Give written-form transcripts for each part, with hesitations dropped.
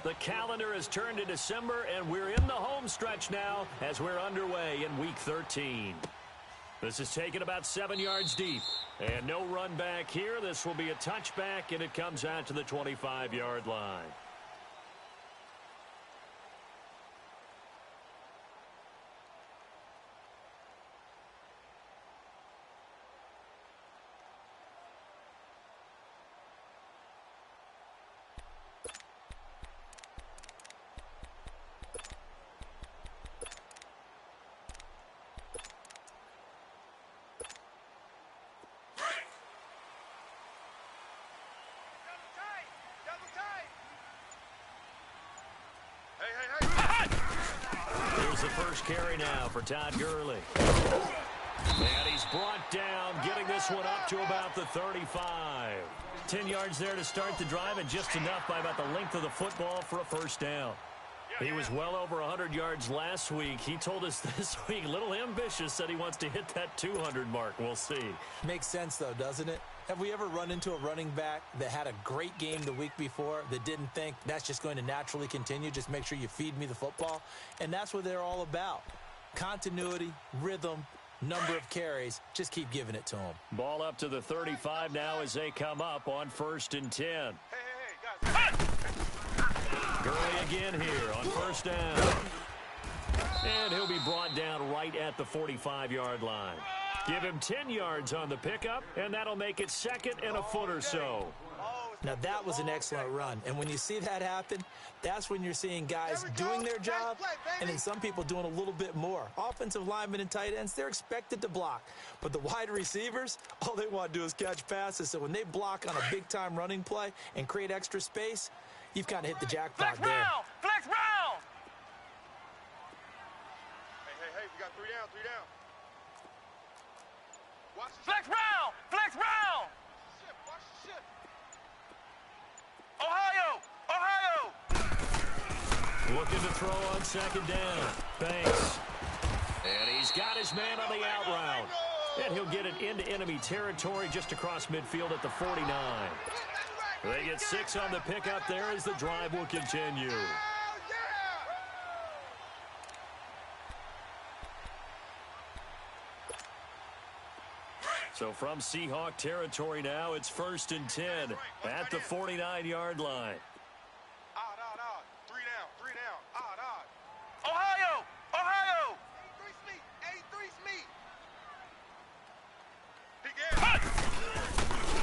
The calendar has turned to December, and we're in the home stretch now as we're underway in Week 13. This is taken about 7 yards deep. And no run back here. This will be a touchback, and it comes out to the 25-yard line. Here's the first carry now for Todd Gurley. And he's brought down, getting this one up to about the 35. 10 yards there to start the drive, and just enough by about the length of the football for a first down. He was well over 100 yards last week. He told us this week, a little ambitious, said he wants to hit that 200 mark. We'll see. Makes sense, though, doesn't it? Have we ever run into a running back that had a great game the week before that didn't think that's just going to naturally continue? Just make sure you feed me the football. And that's what they're all about. Continuity, rhythm, number of carries. Just keep giving it to them. Ball up to the 35 now as they come up on 1st and 10. Hey, guys. Gurley again here on first down. And he'll be brought down right at the 45-yard line. Give him 10 yards on the pickup, and that'll make it 2nd and a foot or so. Now, that was an excellent run. And when you see that happen, that's when you're seeing guys doing their job and then some people doing a little bit more. Offensive linemen and tight ends, they're expected to block. But the wide receivers, all they want to do is catch passes. So when they block on a big-time running play and create extra space, you've kind of hit the jackpot there. Flex round! Hey, we got 3 down, 3 down. Watch the Flex round! Flex round! ship, watch the ship. Ohio! Looking to throw on 2nd down. Banks. And he's got his man on the out route. And he'll get it into enemy territory just across midfield at the 49. They get 6 on the pickup there as the drive will continue. So from Seahawk territory now, it's 1st and 10 at the 49-yard line. Odd. 3 down. Odd. Ohio! 83's me. He gets it.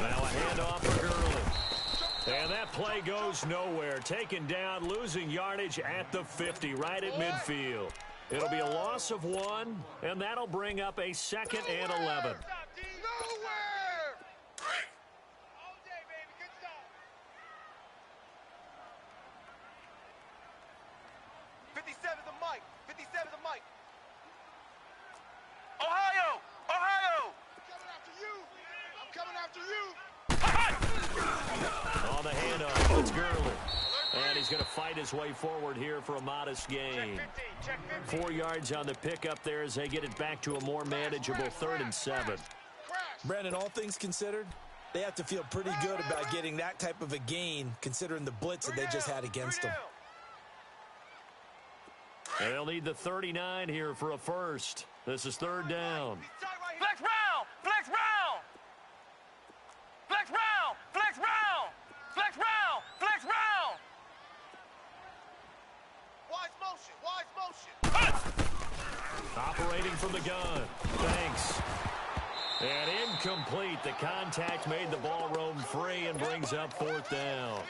Now a handoff for Gurley. And that play goes nowhere. Taken down, losing yardage at the 50, right at midfield. It'll be a loss of 1, and that'll bring up a 2nd and 11. Nowhere! All day, baby. Good job. 57's the mic. Ohio! I'm coming after you. On the handoff, it's Gurley. And he's going to fight his way forward here for a modest gain. Check 50. 4 yards on the pickup there as they get it back to a more manageable 3rd and 7. Brandon, all things considered, they have to feel pretty good about getting that type of a gain considering the blitz that they just had against them. And they'll need the 39 here for a first. This is 3rd down. Flex round! Wise motion. Operating from the gun. Thanks. And incomplete. The contact made the ball roam free and brings up 4th down.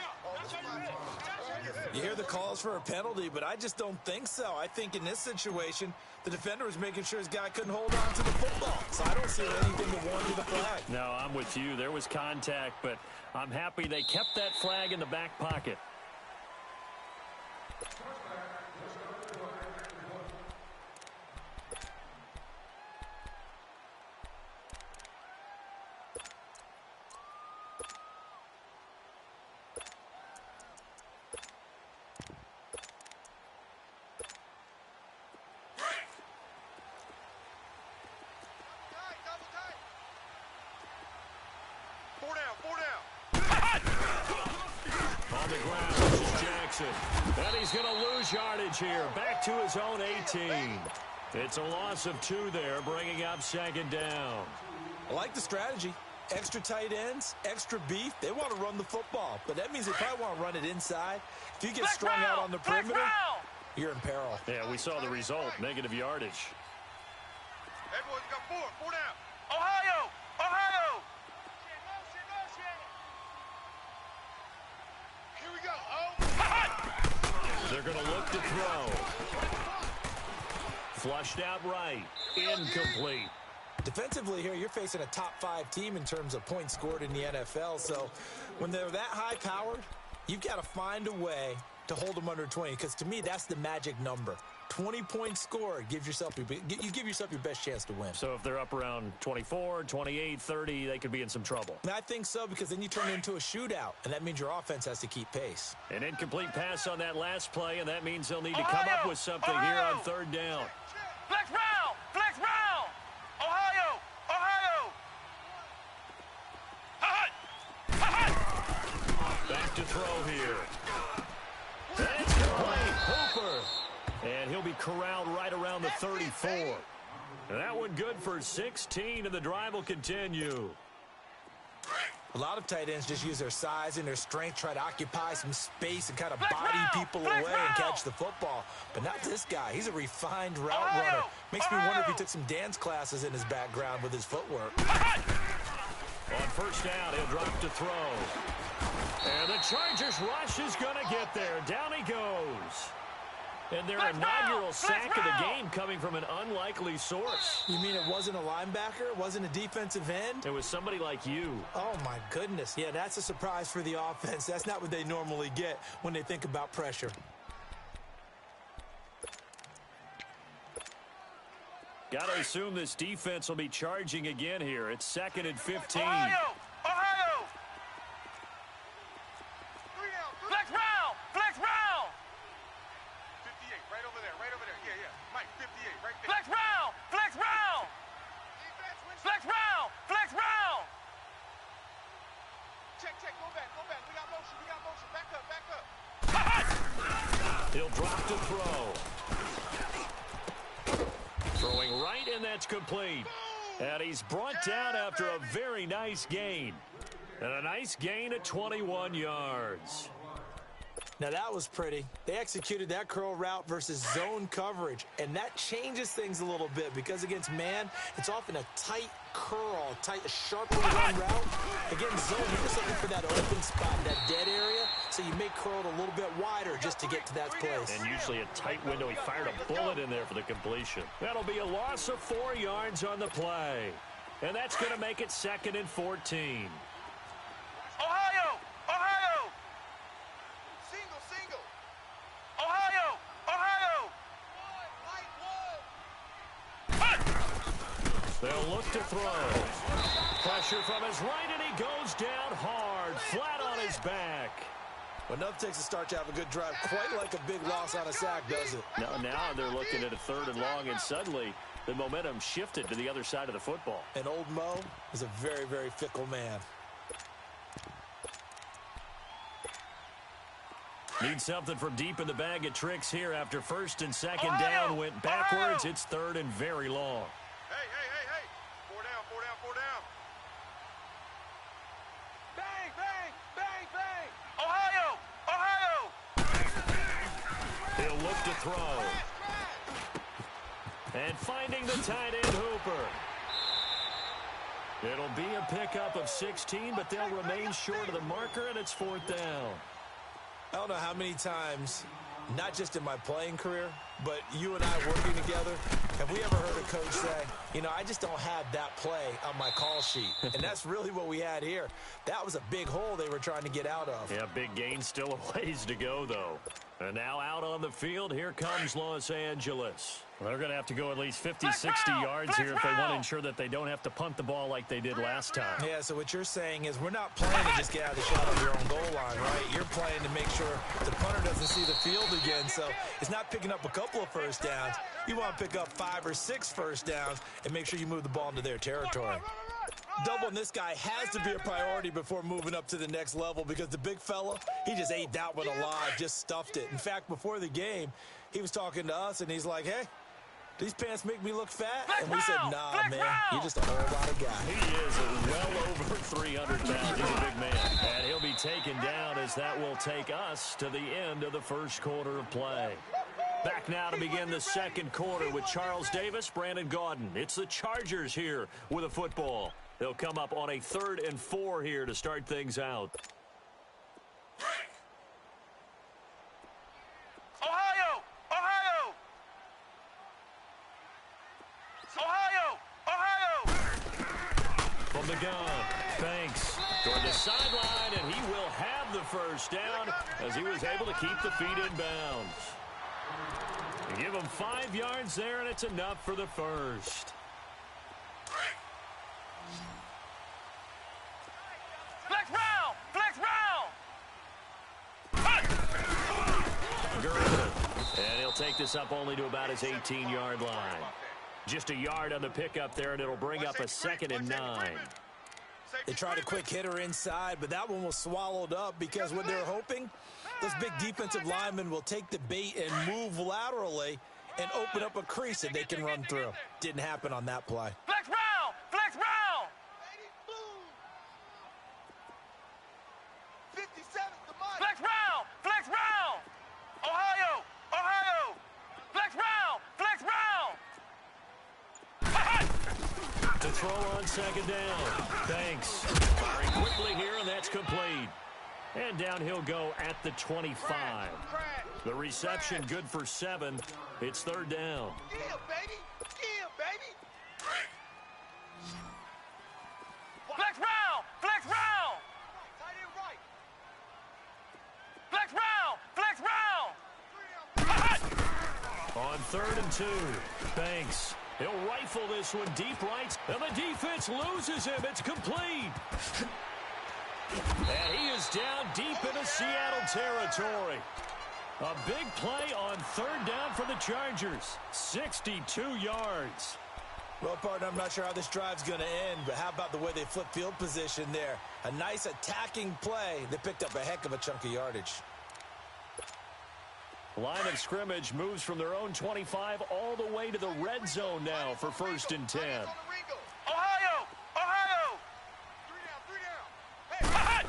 You hear the calls for a penalty, but I just don't think so. I think in this situation, the defender was making sure his guy couldn't hold on to the football. So I don't see anything to warrant the flag. No, I'm with you. There was contact, but I'm happy they kept that flag in the back pocket. on the ground. This is Jackson. And he's going to lose yardage here. Back to his own 18. It's a loss of 2 there, bringing up second down. I like the strategy. Extra tight ends, extra beef. They want to run the football, but that means they probably want to run it inside. If you get strung out on the perimeter, you're in peril. Yeah, we saw the result, negative yardage. Everyone's got 4 down. Ohio! Ohio! Here we go. Oh. They're going to look to throw. Flushed out right. Incomplete. Defensively here, you're facing a top 5 team in terms of points scored in the NFL. So when they're that high-powered, you've got to find a way to hold them under 20, because to me, that's the magic number. 20 points scored, you give yourself your best chance to win. So if they're up around 24, 28, 30, they could be in some trouble. And I think so, because then you turn it into a shootout, and that means your offense has to keep pace. An incomplete pass on that last play, and that means they'll need to come up with something here on third down. Flex round! Flex round! Ohio! Ohio! Back to throw here. And it's complete. Hooper. And he'll be corralled right around the 34. And that one good for 16, and the drive will continue. A lot of tight ends just use their size and their strength, try to occupy some space and kind of body people away and catch the football. But not this guy. He's a refined route runner. Makes me wonder if he took some dance classes in his background with his footwork. On first down, he'll drop to throw. And the Chargers rush is going to get there. Down he goes. And their inaugural sack of the game coming from an unlikely source. You mean it wasn't a linebacker? It wasn't a defensive end? It was somebody like you. Oh, my goodness. Yeah, that's a surprise for the offense. That's not what they normally get when they think about pressure. Got to assume this defense will be charging again here. It's 2nd and 15. Ohio! Ohio! 3 down. Flex round! Flex round! 58, right over there. Yeah. Mike, 58, right there. Flex round! Flex round! Defense, win. Flex round! Flex round! Check, go back. We got motion. Back up. He'll drop to throw. Throwing right, and that's complete. And he's brought down after a very nice gain. And a nice gain at 21 yards. Now, that was pretty. They executed that curl route versus zone coverage, and that changes things a little bit because against man, it's often a tight curl, sharply run route. Against zone, you're just looking for that open spot, that dead area, so you make curl a little bit wider just to get to that place. And usually a tight window. He fired a bullet in there for the completion. That'll be a loss of 4 yards on the play. And that's going to make it 2nd and 14. Ohio! Ohio! Single. Ohio! Ohio! They'll look to throw. Pressure from his right, and he goes down hard, flat on his back. Enough takes a start to have a good drive, quite like a big loss on a sack, does it? Now they're looking at a 3rd and long, and suddenly the momentum shifted to the other side of the football. And old Mo is a very, very fickle man. Need something from deep in the bag of tricks here after 1st and 2nd down went backwards. It's 3rd and very long. Hey. 4 down. Bang. Ohio! He'll look to throw. And finding the tight end Hooper. It'll be a pickup of 16, but they'll remain short of the marker, and it's 4th down. I don't know how many times, not just in my playing career, but you and I working together, have we ever heard a coach say, I just don't have that play on my call sheet. And that's really what we had here. That was a big hole they were trying to get out of. Yeah, big gain, still a ways to go, though. And now out on the field, here comes Los Angeles. Well, they're going to have to go at least 50, 60 yards here if they want to ensure that they don't have to punt the ball like they did last time. Yeah, so what you're saying is we're not playing to just get out of the shot of your own goal line, right? You're playing to make sure the punter doesn't see the field again. So it's not picking up a couple of first downs. You want to pick up 5 or 6 first downs and make sure you move the ball into their territory. Run. Doubling this guy has to be a priority before moving up to the next level because the big fella, he just ate that one alive, just stuffed it. In fact, before the game, he was talking to us, and he's like, hey, these pants make me look fat? And we said, nah, man, you're just a whole lot of guy. He is well over 300 pounds. He's a big man. And he'll be taken down as that will take us to the end of the first quarter of play. Back now to begin the second quarter with Charles Davis, Brandon Gaudin. It's the Chargers here with a football. They'll come up on a 3rd and 4 here to start things out. Ohio! Ohio! Ohio! Ohio! From the gun, Banks toward the sideline, and he will have the first down as he was able to keep the feet in bounds. You give him 5 yards there, and it's enough for the first. Flex round! Flex round! Gurley, and he'll take this up only to about his 18-yard line. Just a yard on the pickup there, and it'll bring up a 2nd and 9. They tried a quick hitter inside, but that one was swallowed up because what they're hoping, those big defensive linemen will take the bait and move laterally and open up a crease that they can run through. Didn't happen on that play. Flex round! Flex round! 57's the mic. Flex round! Flex round! Ohio! Ohio! Flex round! Flex round! To throw on 2nd down. Banks firing quickly here, and that's complete. And down he'll go at the 25. The reception good for 7. It's 3rd down. Yeah, baby. Yeah, baby. Flex round! Flex round! Tight end right. Flex round! Flex round! On 3rd and 2, Banks. He'll rifle this one deep right, and the defense loses him. It's complete. And he is down deep into Seattle territory. A big play on 3rd down for the Chargers. 62 yards. Well, partner, I'm not sure how this drive's going to end, but how about the way they flip field position there? A nice attacking play. They picked up a heck of a chunk of yardage. Line of scrimmage moves from their own 25 all the way to the red zone now for 1st and 10. Ohio! Ohio! 3 down, 3 down.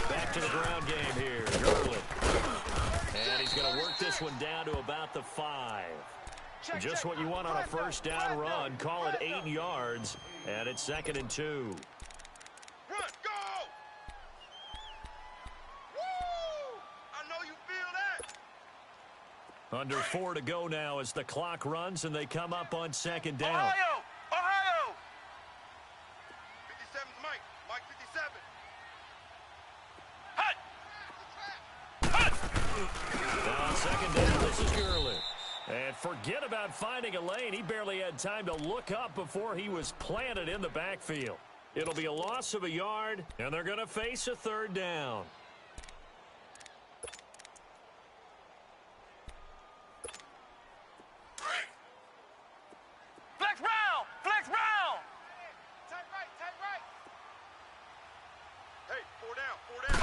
Back to the ground game here. Gurley. And he's going to work this one down to about the 5. Just what you want on a 1st down run. Call it 8 yards. And it's 2nd and 2. Run, go! Woo! I know you feel that. Under 4 to go now as the clock runs and they come up on 2nd down. Ohio! Ohio! 57's Mike. Mike 57. Now on 2nd down, this is Gurley. And forget about finding a lane. He barely had time to look up before he was planted in the backfield. It'll be a loss of a yard, and they're going to face a 3rd down. Flex round! Flex round! Tight right. Hey, 4 down, 4 down.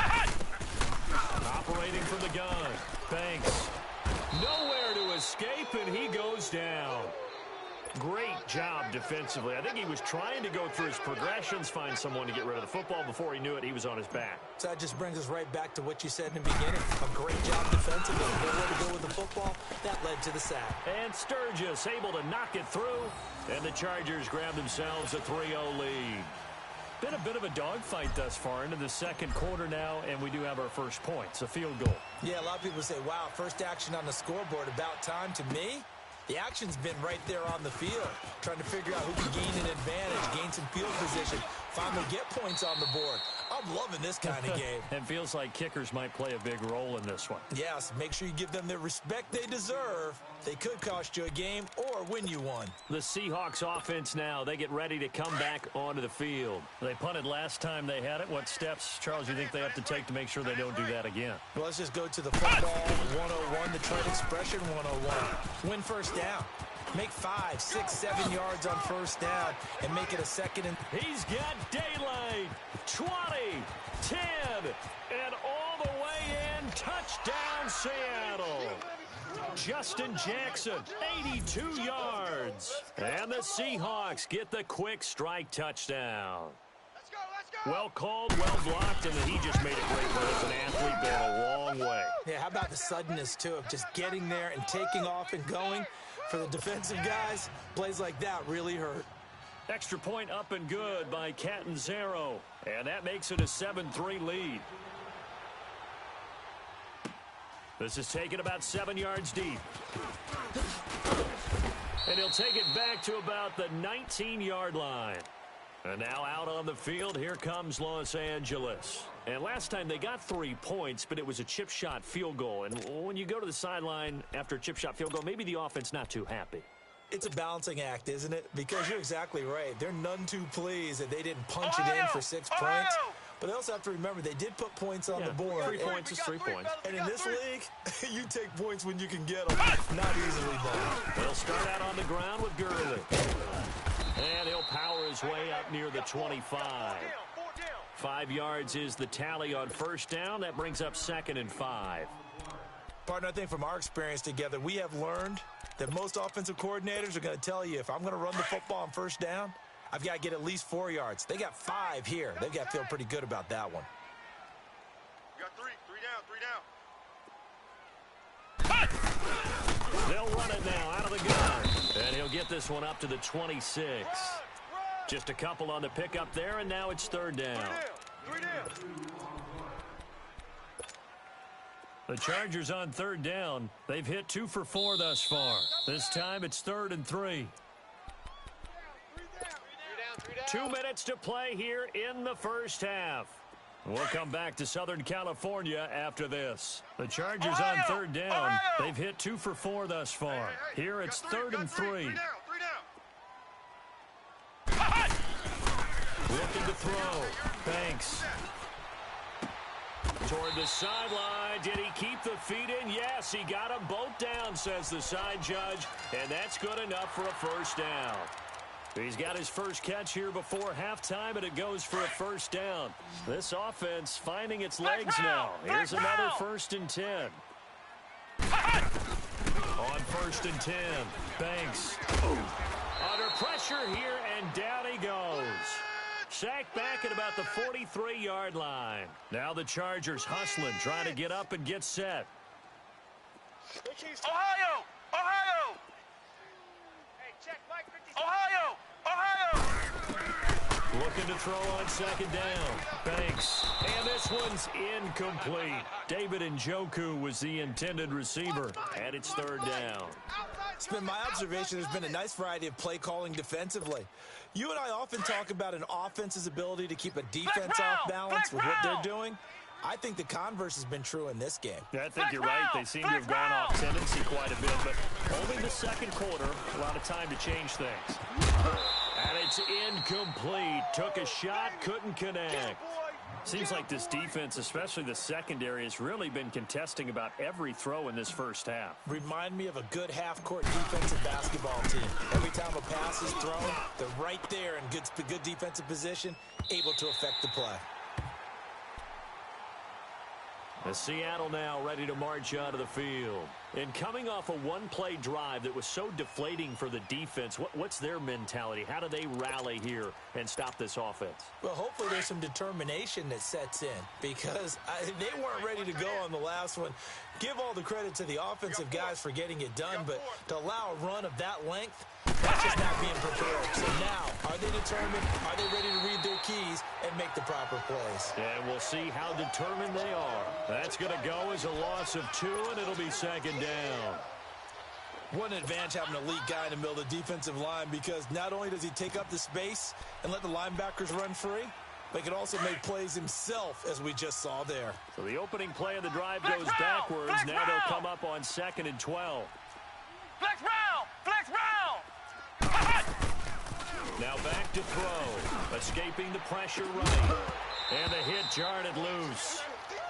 Operating from the gun. Banks. Nowhere to escape, and he goes down. Great job defensively. I think he was trying to go through his progressions, find someone to get rid of the football. Before he knew it, he was on his back. So that just brings us right back to what you said in the beginning. A great job defensively. Nowhere to go with the football. That led to the sack. And Sturgis able to knock it through, and the Chargers grab themselves a 3-0 lead. Been a bit of a dogfight thus far into the second quarter now, and we do have our first points, a field goal. Yeah, a lot of people say, wow, first action on the scoreboard, about time. To me, the action's been right there on the field, trying to figure out who can gain an advantage, gain some field position, finally get points on the board. I'm loving this kind of game. It feels like kickers might play a big role in this one. Yes, make sure you give them the respect they deserve. They could cost you a game or win you one. The Seahawks offense now, they get ready to come back onto the field. They punted last time they had it. What steps, Charles, you think they have to take to make sure they don't do that again? Well, let's just go to the football 101, the trade expression 101. Win 1st down. Make 5, 6, 7 yards on first down and make it a second and... He's got daylight. 20, 10, and all the way in. Touchdown, Seattle. Justin Jackson, 82 yards. And the Seahawks get the quick strike touchdown. Well called, well blocked, and he just made it great for us. An athlete going a long way. Yeah, how about the suddenness, too, of just getting there and taking off and going? For the defensive guys, plays like that really hurt. Extra point up and good by Catanzaro. And that makes it a 7-3 lead. This is taken about 7 yards deep. And he'll take it back to about the 19-yard line. And now out on the field, here comes Los Angeles. And last time they got 3 points, but it was a chip shot field goal. And when you go to the sideline after a chip shot field goal, maybe the offense not too happy. It's a balancing act, isn't it? Because you're exactly right. They're none too pleased that they didn't punch it in for 6 points. But they also have to remember they did put points on the board. 3 points is 3 points. And in this league, you take points when you can get them. Not easily done. They'll start out on the ground with Gurley. And he'll power his way up near the 25. 5 yards is the tally on first down. That brings up 2nd and 5. Partner, I think from our experience together, we have learned that most offensive coordinators are going to tell you, if I'm going to run the football on first down, I've got to get at least 4 yards. They got 5 here. They've got to feel pretty good about that one. You got 3 down. They'll run it now out of the gun. And he'll get this one up to the 26. Just a couple on the pickup there, and now it's 3rd down. 3 down. The Chargers on 3rd down. They've hit 2 for 4 thus far. This time it's 3rd and 3. 2 minutes to play here in the first half. We'll come back to Southern California after this. The Chargers on 3rd down. They've hit 2 for 4 thus far. Here it's 3rd and 3. Looking to throw. Banks. Toward the sideline. Did he keep the feet in? Yes, he got them both down, says the side judge. And that's good enough for a first down. He's got his first catch here before halftime, and it goes for a first down. This offense finding its legs now. Here's another 1st and 10. On 1st and 10, Banks. Under pressure here, and down he goes. Sacked back at about the 43-yard line. Now the Chargers hustling, trying to get up and get set. Ohio! Ohio! Hey, check Mike 50. Ohio! Ohio! Looking to throw on 2nd down. Banks. And this one's incomplete. David Njoku was the intended receiver. And it's 3rd down. It's been my observation there's been a nice variety of play calling defensively. You and I often talk about an offense's ability to keep a defense off balance with what they're doing. I think the converse has been true in this game. Yeah, I think you're right. They seem to have gone off tendency quite a bit, but only the 2nd quarter, a lot of time to change things. And it's incomplete. Took a shot, couldn't connect. Seems like this defense, especially the secondary, has really been contesting about every throw in this first half. Remind me of a good half-court defensive basketball team. Every time a pass is thrown, they're right there in good defensive position, able to affect the play. The Seattle now ready to march out of the field. And coming off a one-play drive that was so deflating for the defense, what's their mentality? How do they rally here and stop this offense? Well, hopefully there's some determination that sets in because they weren't ready to go on the last one. Give all the credit to the offensive guys for getting it done, but to allow a run of that length, that's just not being prepared. So now, are they determined? Are they ready to read their keys and make the proper plays? And we'll see how determined they are. That's going to go as a loss of 2, and it'll be 2nd down. What an advantage having an elite guy in the middle of the defensive line because not only does he take up the space and let the linebackers run free, but he can also make plays himself, as we just saw there. So the opening play of the drive goes backwards. Now they'll come up on 2nd and 12. Flex round! Flex round! Now back to throw. Escaping the pressure right. And the hit jarred it loose.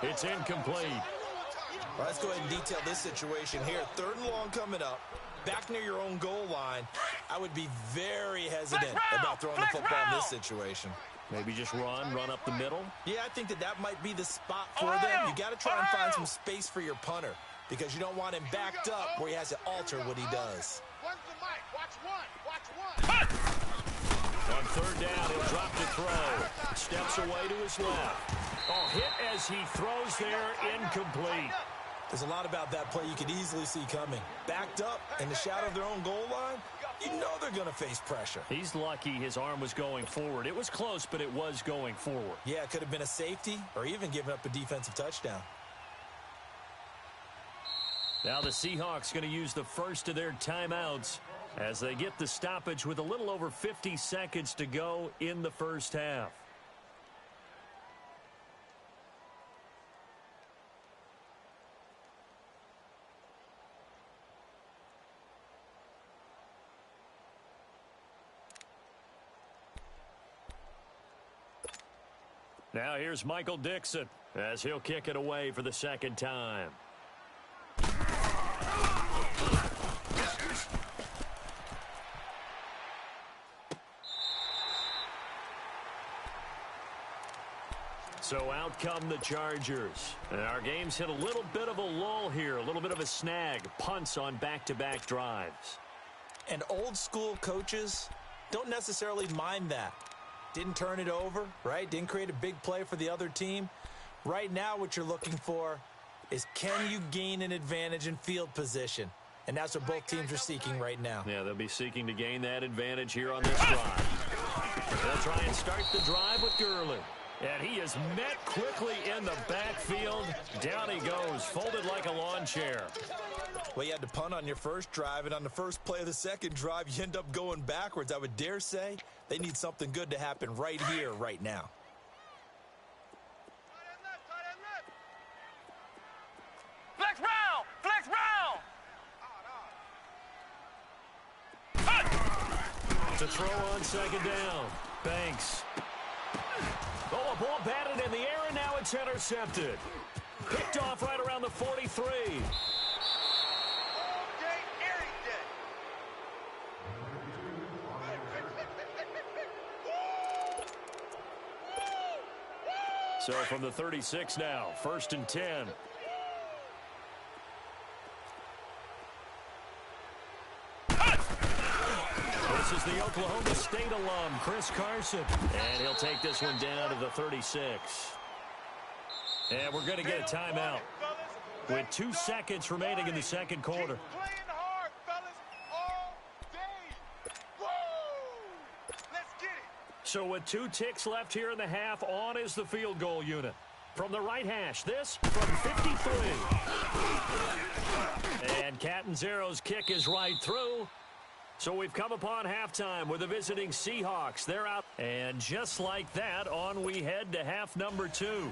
It's incomplete. All right, let's go ahead and detail this situation here. 3rd and long coming up. back near your own goal line, I would be very hesitant about throwing the football in this situation. Maybe just run up the middle? Yeah, I think that might be the spot for them. You got to try and find some space for your punter because you don't want him backed up where he has to alter what he does. One's the mic. Watch one. Watch one. On third down, he'll drop to throw. Steps away to his left. Oh, hit as he throws there, incomplete. There's a lot about that play you could easily see coming. Backed up in the shadow of their own goal line, you know they're going to face pressure. He's lucky his arm was going forward. It was close, but it was going forward. Yeah, it could have been a safety or even given up a defensive touchdown. Now the Seahawks going to use the first of their timeouts as they get the stoppage with a little over 50 seconds to go in the first half. Now here's Michael Dixon as he'll kick it away for the second time. So out come the Chargers. And our game's hit a little bit of a lull here, a little bit of a snag. Punts on back-to-back drives. And old school coaches don't necessarily mind that. Didn't turn it over, right? Didn't create a big play for the other team. Right now what you're looking for is can you gain an advantage in field position? And that's what both teams are seeking right now. Yeah, they'll be seeking to gain that advantage here on this drive. They'll try and start the drive with Gurley. And he is met quickly in the backfield. Down he goes, folded like a lawn chair. Well, you had to punt on your first drive, and on the first play of the second drive, you end up going backwards. I would dare say they need something good to happen right here, right now. Flex round! Flex round! To throw on second down. Banks. Oh, a ball batted in the air, and now it's intercepted. Picked off right around the 43. So from the 36 now, 1st and 10. This is the Oklahoma State alum, Chris Carson. And he'll take this one down to the 36. And we're going to get a timeout with 2 seconds remaining in the second quarter. So with 2 ticks left here in the half, on is the field goal unit. From the right hash, this from 53. And Catanzaro's kick is right through. So we've come upon halftime with the visiting Seahawks. They're out. And just like that, on we head to half number 2.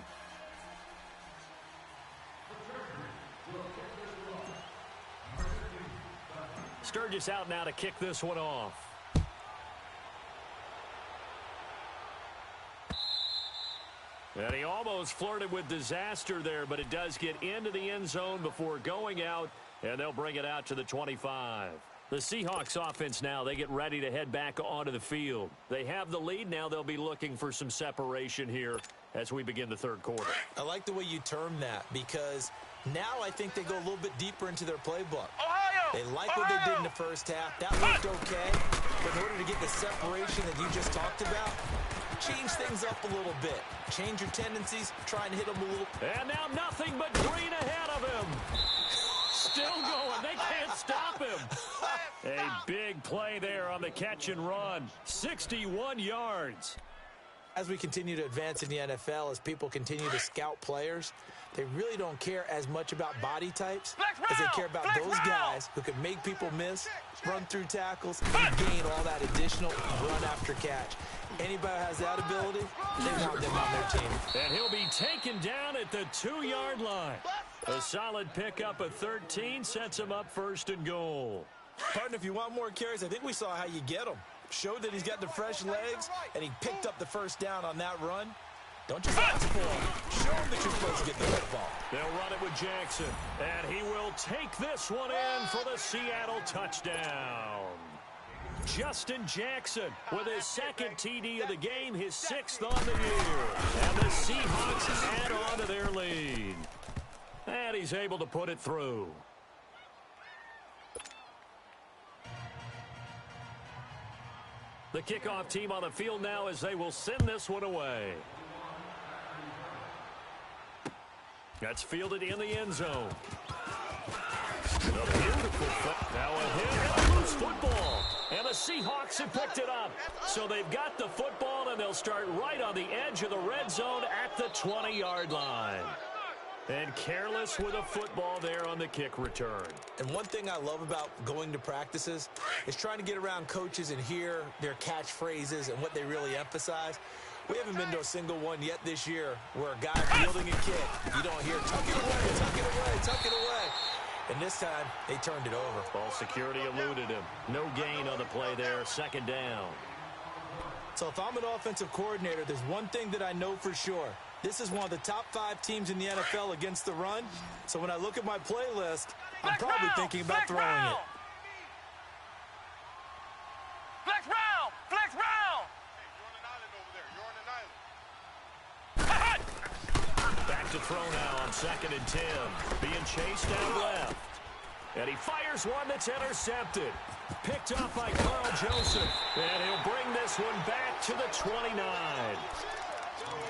Sturgis out now to kick this one off. And he almost flirted with disaster there, but it does get into the end zone before going out, and they'll bring it out to the 25. The Seahawks offense now, they get ready to head back onto the field. They have the lead. Now they'll be looking for some separation here as we begin the third quarter. I like the way you term that because now I think they go a little bit deeper into their playbook. They like what they did in the first half. That looked okay. But in order to get the separation that you just talked about, change things up a little bit. Change your tendencies, try and hit them a little. And now nothing but green ahead of him. Still going. They can't stop him. A big play there on the catch and run. 61 yards. As we continue to advance in the NFL, as people continue to scout players, they really don't care as much about body types as they care about those guys who can make people miss, run through tackles, and gain all that additional run after catch. Anybody who has that ability, they want them on their team. And he'll be taken down at the 2-yard line. A solid pickup of 13 sets him up 1st and goal. Partner, if you want more carries, I think we saw how you get them. Showed that he's got the fresh legs, and he picked up the first down on that run. Don't just ask for him. Show him that you're supposed to get the football. They'll run it with Jackson, and he will take this one in for the Seattle touchdown. Justin Jackson with his second TD of the game, his 6th on the year. And the Seahawks add on to their lead. And he's able to put it through. The kickoff team on the field now as they will send this one away. That's fielded in the end zone. A beautiful foot. Now a hit and a loose football. And the Seahawks have picked it up. So they've got the football, and they'll start right on the edge of the red zone at the 20-yard line. And careless with a football there on the kick return. And one thing I love about going to practices is trying to get around coaches and hear their catchphrases and what they really emphasize. We haven't been to a single one yet this year where a guy fielding a kick, you don't hear, tuck it away, tuck it away, tuck it away. And this time, they turned it over. Ball security eluded him. No gain on the play there, 2nd down. So if I'm an offensive coordinator, there's one thing that I know for sure. This is one of the top 5 teams in the NFL against the run. So when I look at my playlist, I'm probably thinking about throwing it. Flex round! Flex round! Back to throw now on 2nd and 10. Being chased down left. And he fires one that's intercepted. Picked up by Carl Joseph. And he'll bring this one back to the 29.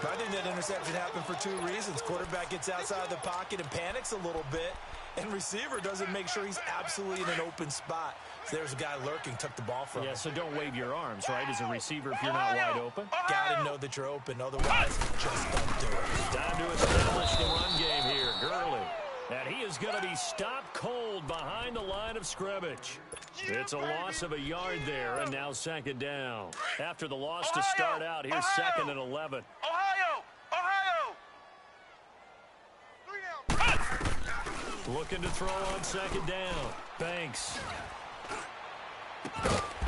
I think that interception happened for 2 reasons. Quarterback gets outside of the pocket and panics a little bit. And receiver doesn't make sure he's absolutely in an open spot. So there's a guy lurking, took the ball from him. Yeah, so don't wave your arms, right, as a receiver if you're not wide open. Got to know that you're open. Otherwise, just don't do it. Time to establish the run game here. Gurley. And he is going to be stopped cold behind the line of scrimmage. It's a loss of a yard there, and now 2nd down. After the loss to start out, here's 2nd and 11. Ohio! Ohio! Looking to throw on 2nd down. Banks.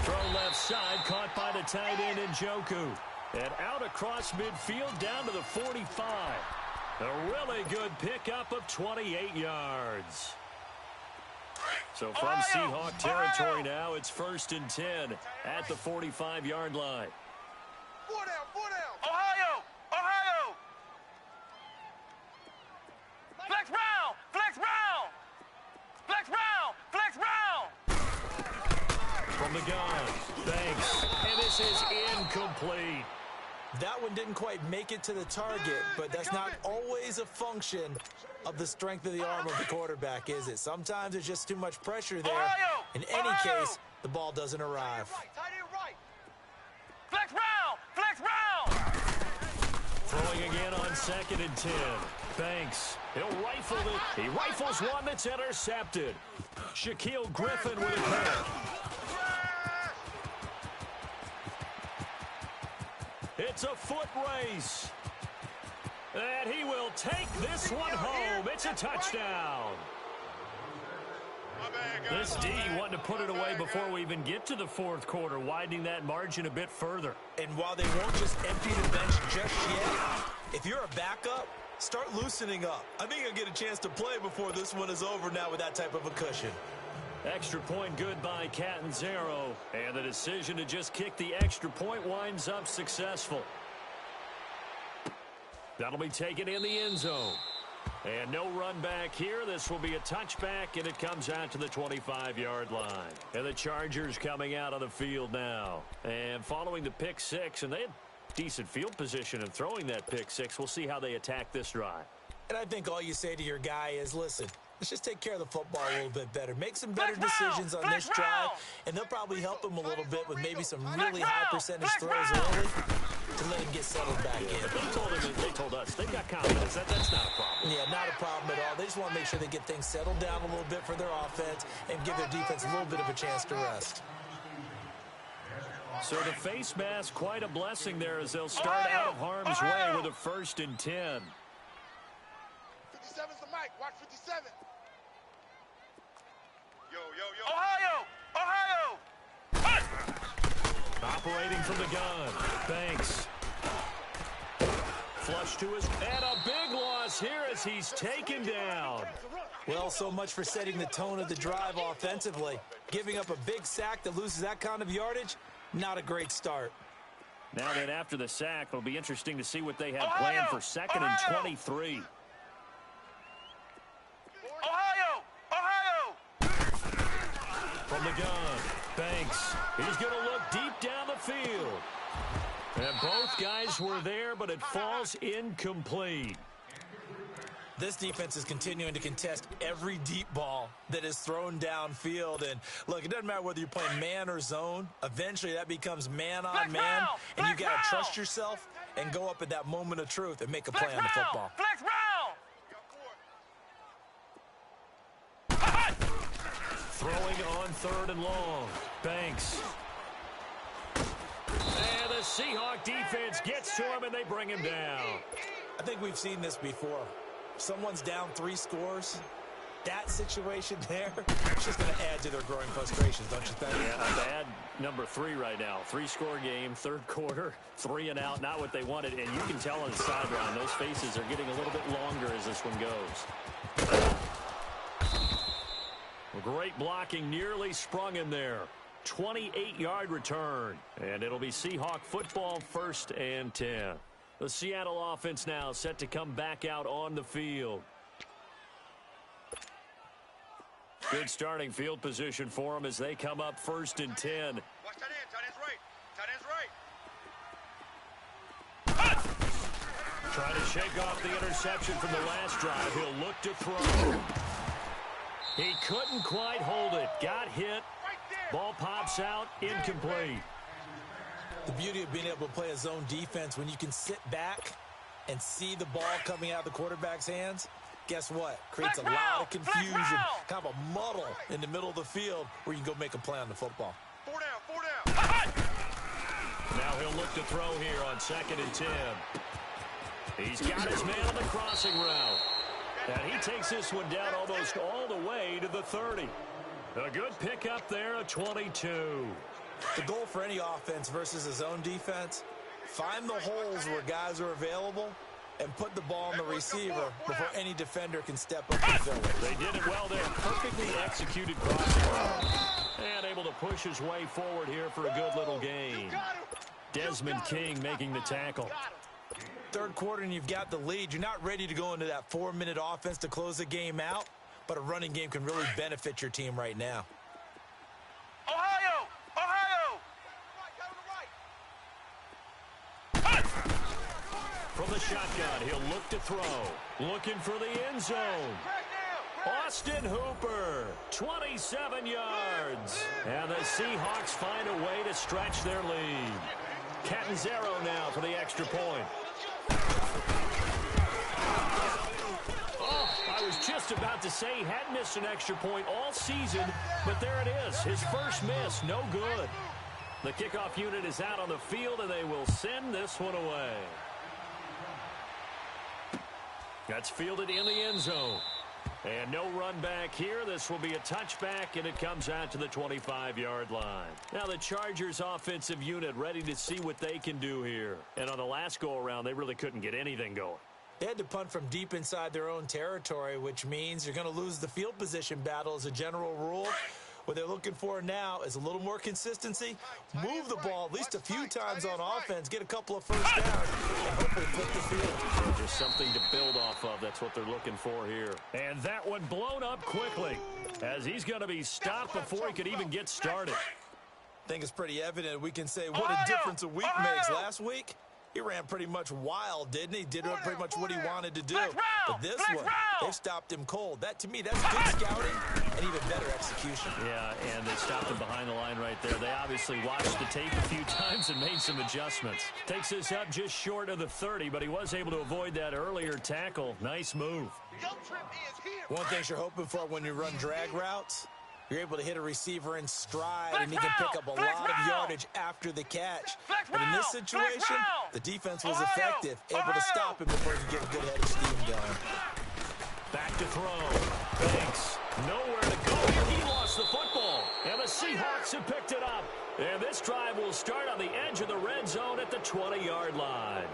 Throw left side, caught by the tight end Njoku. And out across midfield down to the 45. A really good pickup of 28 yards. So from Seahawk territory now, it's 1st and 10 at the 45-yard line. 4 down, 4 down. Ohio! Ohio! Flex round! Flex round! Flex round! Flex round! From the gun, Banks. And this is incomplete. That one didn't quite make it to the target, but that's not always a function of the strength of the arm of the quarterback, is it? Sometimes there's just too much pressure there. Ohio! In any Ohio! case, the ball doesn't arrive. Tight end right. Flex round! Flex round! Throwing again on 2nd and 10. Banks, he'll rifle it. He rifles one that's intercepted. Shaquille Griffin with a pick. It's a foot race. And he will take this one home. It's a touchdown. This D wanting to put it away before we even get to the 4th quarter, widening that margin a bit further. And while they won't just empty the bench just yet, if you're a backup, start loosening up. I think you'll get a chance to play before this one is over now with that type of a cushion. Extra point good by Catanzaro. And the decision to just kick the extra point winds up successful. That'll be taken in the end zone. And no run back here. This will be a touchback, and it comes out to the 25-yard line. And the Chargers coming out on the field now. And following the pick 6, and they had decent field position in throwing that pick 6. We'll see how they attack this drive. And I think all you say to your guy is, listen, let's just take care of the football a little bit better. Make some better decisions on this drive, and they'll probably help him a little bit with maybe some really high percentage throws early to let him get settled back in. They told us they've got confidence. That's not a problem. Yeah, not a problem at all. They just want to make sure they get things settled down a little bit for their offense and give their defense a little bit of a chance to rest. So the face mask, quite a blessing there as they'll start out of harm's way with a 1st and 10. 57's the mic. Watch 57. Yo. Ohio! Ohio! Operating from the gun. Banks. Flush to his... And a big loss loss here as he's taken down. Well, so much for setting the tone of the drive offensively. Giving up a big sack that loses that kind of yardage, not a great start. Now that after the sack, it'll be interesting to see what they have planned for second and 23. From the gun, Banks. He's going to look deep down the field. And both guys were there, but it falls incomplete. This defense is continuing to contest every deep ball that is thrown downfield. And, look, it doesn't matter whether you're playing man or zone. Eventually, that becomes man-on-man. And you got to trust yourself and go up at that moment of truth and make a play on the football. Flex round! Throwing on third and long. Banks. And the Seahawk defense gets to him, and they bring him down. I think we've seen this before. Someone's down 3 scores. That situation there, it's just going to add to their growing frustrations, don't you think? Yeah, a bad number 3 right now. 3-score game, third quarter, 3 and out, not what they wanted. And you can tell on the sideline, those faces are getting a little bit longer as this one goes. Great blocking, nearly sprung him there. 28-yard return. And it'll be Seahawk football, 1st and 10. The Seattle offense now set to come back out on the field. Good starting field position for them as they come up 1st and 10. Watch tight end. Tight end's right. Tight end's right. Trying to shake off the interception from the last drive. He'll look to throw. He couldn't quite hold it. Got hit. Ball pops out. Incomplete. The beauty of being able to play a zone defense when you can sit back and see the ball coming out of the quarterback's hands, guess what? Creates a lot of confusion, kind of a muddle in the middle of the field where you can go make a play on the football. 4 down. Now he'll look to throw here on 2nd and 10. He's got his man on the crossing route. And he takes this one down almost all the way to the 30. A good pickup there, a 22. The goal for any offense versus a zone defense, find the holes where guys are available and put the ball on the receiver before any defender can step up and fill it. They did it well there. Perfectly executed crossing route. And able to push his way forward here for a good little gain. Desmond King making the tackle. Third quarter and you've got the lead. You're not ready to go into that 4-minute offense to close the game out, but a running game can really benefit your team right now. Ohio! From the shotgun, he'll look to throw. Looking for the end zone. Austin Hooper, 27 yards. And the Seahawks find a way to stretch their lead. Catanzaro now for the extra point. Oh, I was just about to say he hadn't missed an extra point all season, but there it is. His first miss, no good. The kickoff unit is out on the field, and they will send this one away. That's fielded in the end zone. And no run back here. This will be a touchback, and it comes out to the 25-yard line. Now the Chargers offensive unit ready to see what they can do here. And on the last go-around, they really couldn't get anything going. They had to punt from deep inside their own territory, which means you're going to lose the field position battle as a general rule. What they're looking for now is a little more consistency, move the ball at least a few times on offense, get a couple of first downs, and hopefully flip the field. Just something to build off of. That's what they're looking for here. And that one blown up quickly as he's going to be stopped before he could even get started. I think it's pretty evident. We can say what a difference a week makes. Last week, he ran pretty much wild, didn't he? Did pretty much what he wanted to do. But this one, they stopped him cold. That, to me, that's good scouting and even better execution. Yeah, and they stopped him behind the line right there. They obviously watched the tape a few times and made some adjustments. Takes this up just short of the 30, but he was able to avoid that earlier tackle. Nice move. One thing you're hoping for when you run drag routes, you're able to hit a receiver in stride, and he can pick up a lot of yardage after the catch. But in this situation, the defense was effective, able to stop him before he could get a good head of steam going. Back to throw. Banks, nowhere to go here. He lost the football, and the Seahawks have picked it up. And this drive will start on the edge of the red zone at the 20-yard line.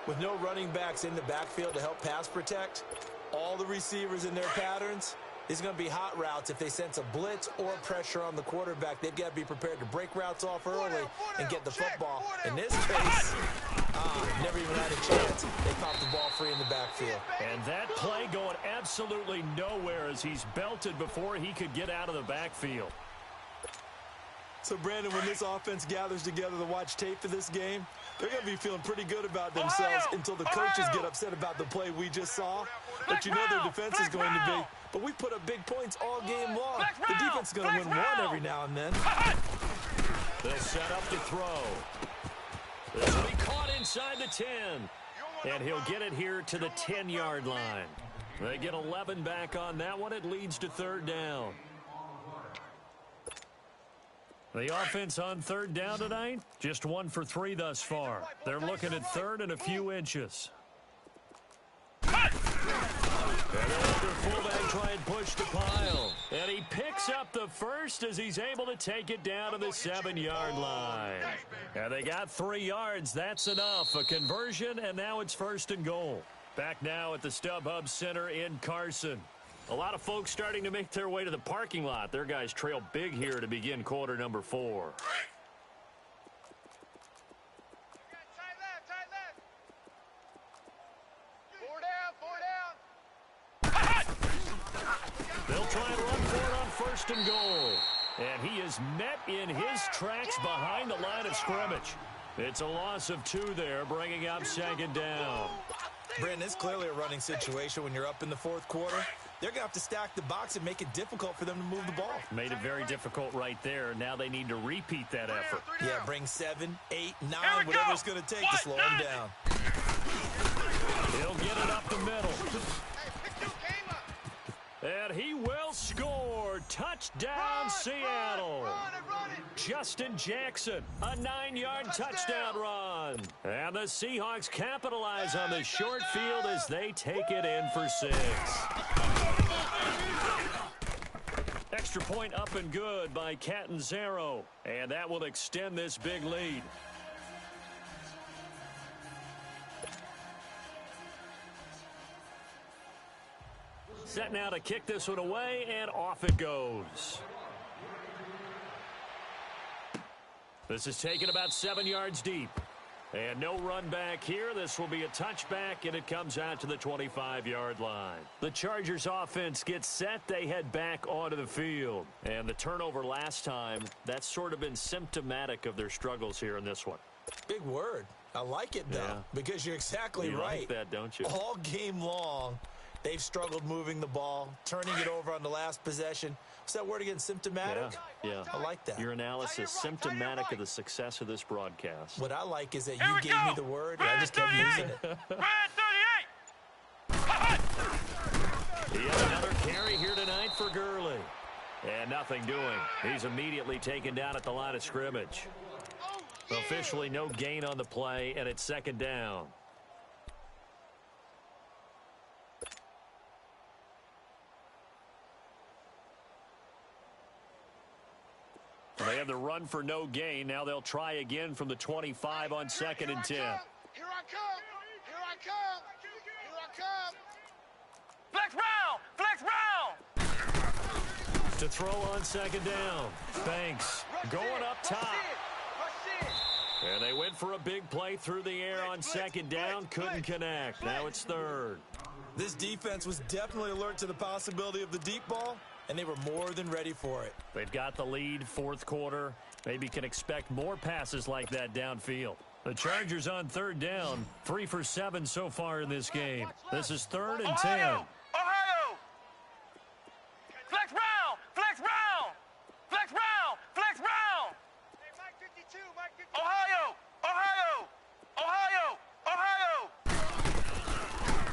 With no running backs in the backfield to help pass protect, all the receivers in their patterns, it's going to be hot routes. If they sense a blitz or pressure on the quarterback, they've got to be prepared to break routes off early and get the football. In this case, never even had a chance. They popped the ball free in the backfield. And that play going absolutely nowhere as he's belted before he could get out of the backfield. So, Brandon, when this offense gathers together to watch tape for this game, they're going to be feeling pretty good about themselves until the coaches get upset about the play we just saw. But you know their defense is going to be. But we put up big points all game long. The defense is going to win one every now and then. They'll set up to throw. This will be caught inside the 10. And he'll get it here to the 10-yard line. They get 11 back on that one. It leads to third down. The offense on third down tonight, just 1 for 3 thus far. They're looking at third and a few inches. And they'll let their fullback try and push the pile. And he picks up the first as he's able to take it down to the 7-yard line. And they got 3 yards. That's enough. A conversion, and now it's first and goal. Back now at the StubHub Center in Carson. A lot of folks starting to make their way to the parking lot. Their guys trail big here to begin quarter number 4. They'll try and run for it on first and goal. And he is met in his tracks behind the line of scrimmage. It's a loss of 2 there, bringing up second down. Brandon, it's clearly a running situation when you're up in the fourth quarter. They're going to have to stack the box and make it difficult for them to move the ball. Made it very difficult right there. Now they need to repeat that effort. Yeah, bring 7, 8, 9, whatever it's going to take to slow them down. He'll get it up the middle. And he will score. Touchdown, Seattle. Justin Jackson, a 9-yard touchdown run. And the Seahawks capitalize on the short field as they take it in for 6. Extra point up and good by Catanzaro. And that will extend this big lead. Set now to kick this one away, and off it goes. This is taken about 7 yards deep. And no run back here. This will be a touchback, and it comes out to the 25-yard line. The Chargers offense gets set. They head back onto the field. And the turnover last time, that's sort of been symptomatic of their struggles here in this one. Big word. I like it, though, because you're exactly right. You like that, don't you? All game long, they've struggled moving the ball, turning it over on the last possession. What's that word again, symptomatic? Yeah. I like that. Your analysis, symptomatic of the success of this broadcast. What I like is that you gave me the word, and I just kept using it. He had another carry here tonight for Gurley. And nothing doing. He's immediately taken down at the line of scrimmage. Officially no gain on the play, and it's second down. They have the run for no gain. Now they'll try again from the 25 on second and 10. Here I come. Here I come. Here I come. Flex round! Flex round! To throw on second down. Banks going up top. And they went for a big play through the air on second down. Couldn't connect. Now it's third. This defense was definitely alert to the possibility of the deep ball, and they were more than ready for it. They've got the lead, fourth quarter. Maybe can expect more passes like that downfield. The Chargers on third down, 3 for 7 so far in this game. This is third and 10. Ohio! Flex round! Flex round! Flex round! Flex round! Hey, Mike 52, Mike 52. Ohio!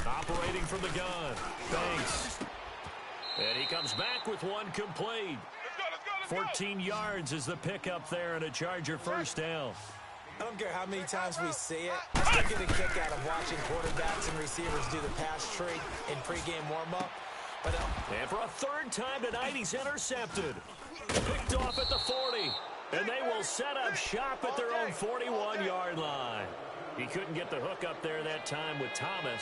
Operating from the gun. Banks. And he comes back with one complete. 14 yards is the pickup there and a Charger first down. I don't care how many times we see it. I still get a kick out of watching quarterbacks and receivers do the pass tree in pregame warm-up. And for a third time tonight, he's intercepted. Picked off at the 40. And they will set up shop at their own 41-yard line. He couldn't get the hook up there that time with Thomas.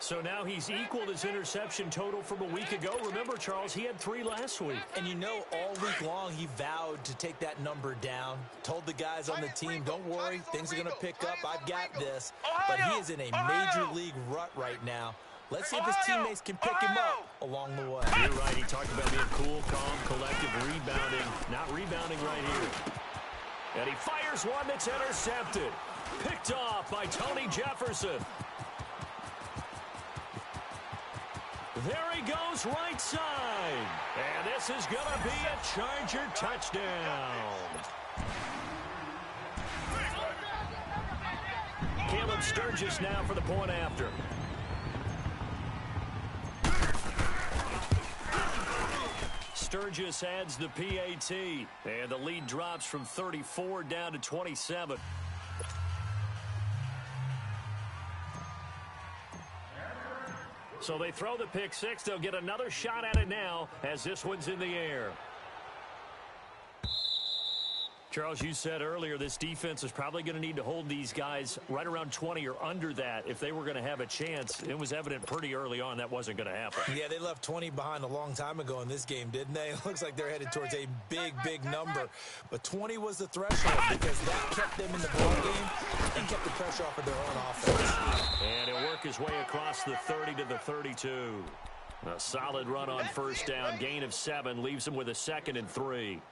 So now he's equaled his interception total from a week ago. Remember, Charles, he had 3 last week. And you know, all week long, he vowed to take that number down. Told the guys on the team, don't worry, things are going to pick up. I've got this. But he is in a major league rut right now. Let's see if his teammates can pick him up along the way. You're right. He talked about being cool, calm, collective, rebounding. Not rebounding right here. And he fires one that's intercepted. Picked off by Tony Jefferson. There he goes, right side. And this is going to be a Charger touchdown. Caleb Sturgis now for the point after. Sturgis adds the PAT. And the lead drops from 34 down to 27. So they throw the pick six. They'll get another shot at it now as this one's in the air. Charles, you said earlier this defense is probably going to need to hold these guys right around 20 or under that if they were going to have a chance. It was evident pretty early on that wasn't going to happen. Yeah, they left 20 behind a long time ago in this game, didn't they? It looks like they're headed towards a big, big number. But 20 was the threshold because that kept them in the ball game and kept the pressure off of their own offense. And he'll work his way across the 30 to the 32. A solid run on first down. Gain of 7 leaves him with a 2nd and 3.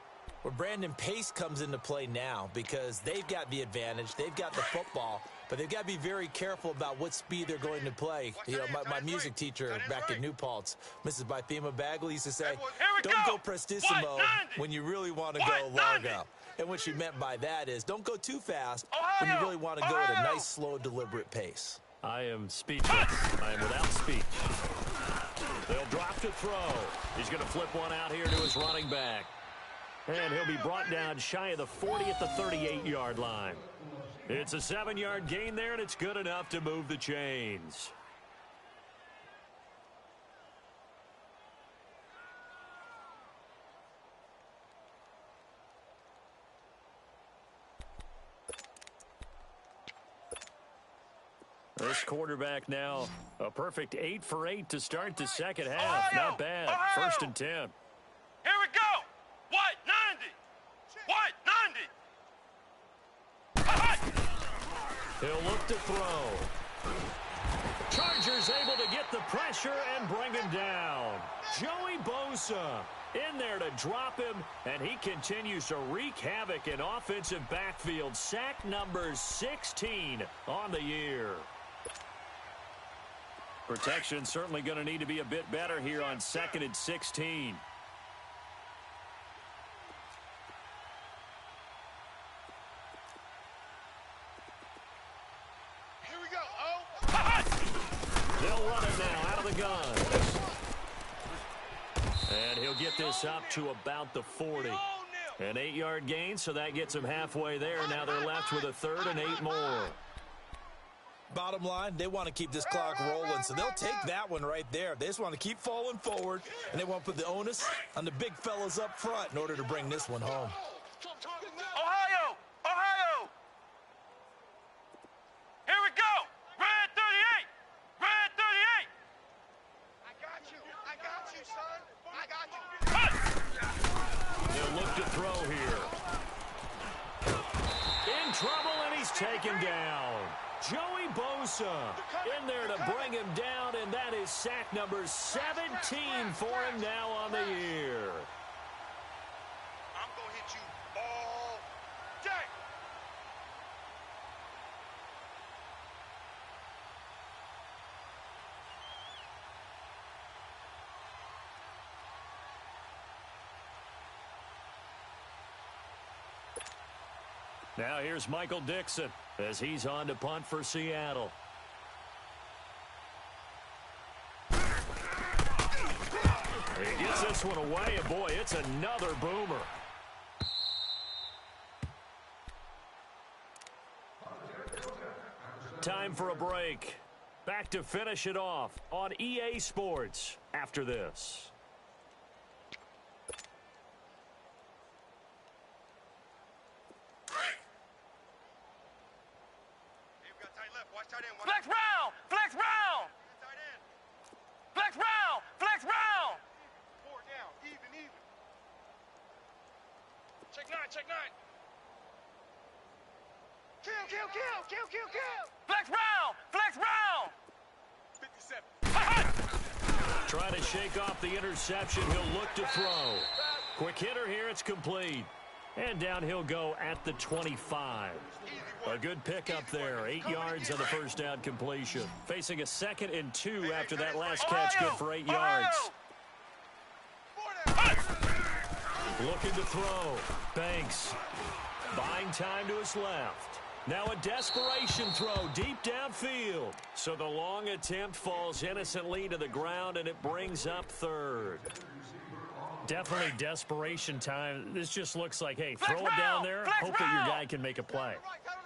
Well, Brandon, pace comes into play now because they've got the advantage. They've got the football, but they've got to be very careful about what speed they're going to play. You know, my music teacher back in New Paltz, Mrs. Bythema Bagley, used to say, don't go prestissimo when you really want to go largo. And what she meant by that is don't go too fast when you really want to go at a nice, slow, deliberate pace. I am speechless. I am without speech. They'll drop to throw. He's going to flip one out here to his running back. And he'll be brought down shy of the 40 at the 38-yard line. It's a 7-yard gain there, and it's good enough to move the chains. This quarterback now a perfect 8 for 8 to start the second half. Not bad. 1st and 10. Here we go. What? 90. What? 90. He'll look to throw. Chargers able to get the pressure and bring him down. Joey Bosa in there to drop him, and he continues to wreak havoc in offensive backfield. Sack number 16 on the year. Protection certainly going to need to be a bit better here on 2nd and 16. They'll run it now out of the gun. And he'll get this up to about the 40. An 8-yard gain, so that gets him halfway there. Now they're left with a 3rd and 8 more. Bottom line, they want to keep this clock rolling, so they'll take that one right there. They just want to keep falling forward, and they want to put the onus on the big fellas up front in order to bring this one home. Ohio! Ohio! Here we go! Red 38! Red 38! I got you, son. I got you. They'll look to throw here. In trouble, and he's taken down. Joey Bosa in there to bring him down, and that is sack number 17 for him now on the year. I'm going to hit you all day. Now here's Michael Dixon as he's on to punt for Seattle. He gets this one away, and boy, it's another boomer. Time for a break. Back to finish it off on EA Sports after this. They've got check 9. Kill. Flex round. 57. Trying to shake off the interception. He'll look to throw. Quick hitter here. It's complete. And down he'll go at the 25. A good pickup there. 8 yards on the first down completion. Facing a 2nd and 2 after that last catch. Good for 8 yards. Looking to throw. Banks. Buying time to his left. Now a desperation throw deep downfield. So the long attempt falls innocently to the ground, and it brings up 3rd. Definitely desperation time. This just looks like, hey, throw it down there, hope that your guy can make a play.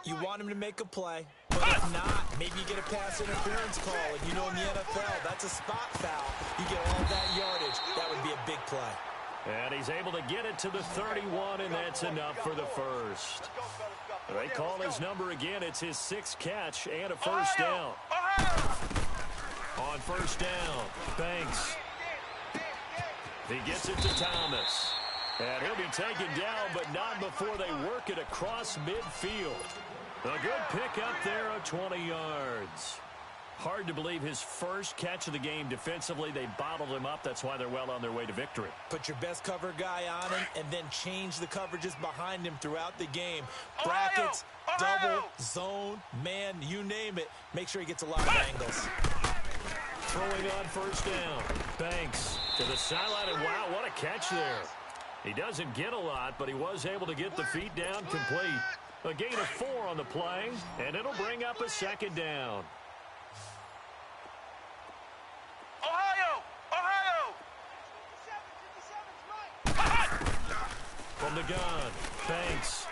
You want him to make a play, but if not, maybe you get a pass interference call. And you know in the NFL, that's a spot foul. You get all that yardage. That would be a big play. And he's able to get it to the 31, and that's enough for the first. They call his number again. It's his 6th catch and a first down. On first down, Banks. He gets it to Thomas. And he'll be taken down, but not before they work it across midfield. A good pickup there of 20 yards. Hard to believe his first catch of the game defensively. They bottled him up. That's why they're well on their way to victory. Put your best cover guy on him and then change the coverages behind him throughout the game. Brackets, double, zone, man, you name it. Make sure he gets a lot of angles. Throwing on first down. Banks to the sideline, and wow, what a catch there. He doesn't get a lot, but he was able to get the feet down complete. A gain of 4 on the play, and it'll bring up a 2nd down. From the gun, Banks.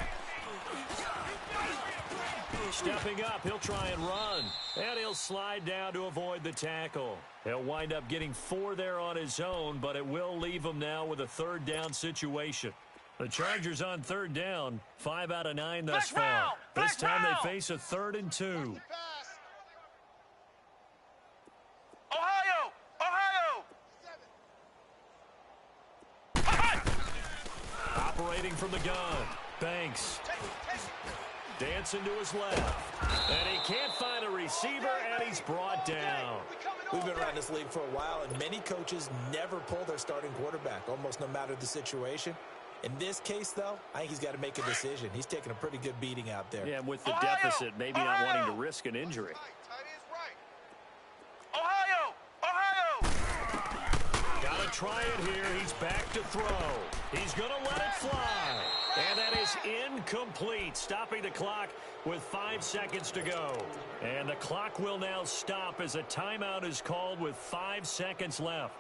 Stepping up, he'll try and run. And he'll slide down to avoid the tackle. He'll wind up getting 4 there on his own, but it will leave him now with a 3rd down situation. The Chargers on 3rd down, 5 out of 9 thus far. This time they face a 3rd and 2. Operating from the gun, Banks. Dancing to his left. And he can't find a receiver, and he's brought down. We've been around this league for a while, and many coaches never pull their starting quarterback, almost no matter the situation. In this case, though, I think he's got to make a decision. He's taking a pretty good beating out there. Yeah, with the deficit, maybe not wanting to risk an injury. Gotta try it here. He's back to throw. He's going to let it fly. And that is incomplete, stopping the clock with 5 seconds to go. And the clock will now stop as a timeout is called with 5 seconds left.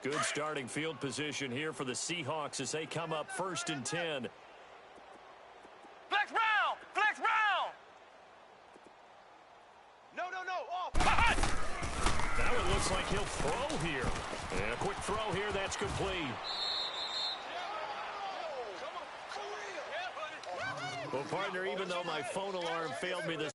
Good starting field position here for the Seahawks as they come up 1st and 10. Flex round! No, off! Now it looks like he'll throw here. And a quick throw here, that's complete. Well, partner, even though my phone alarm failed me this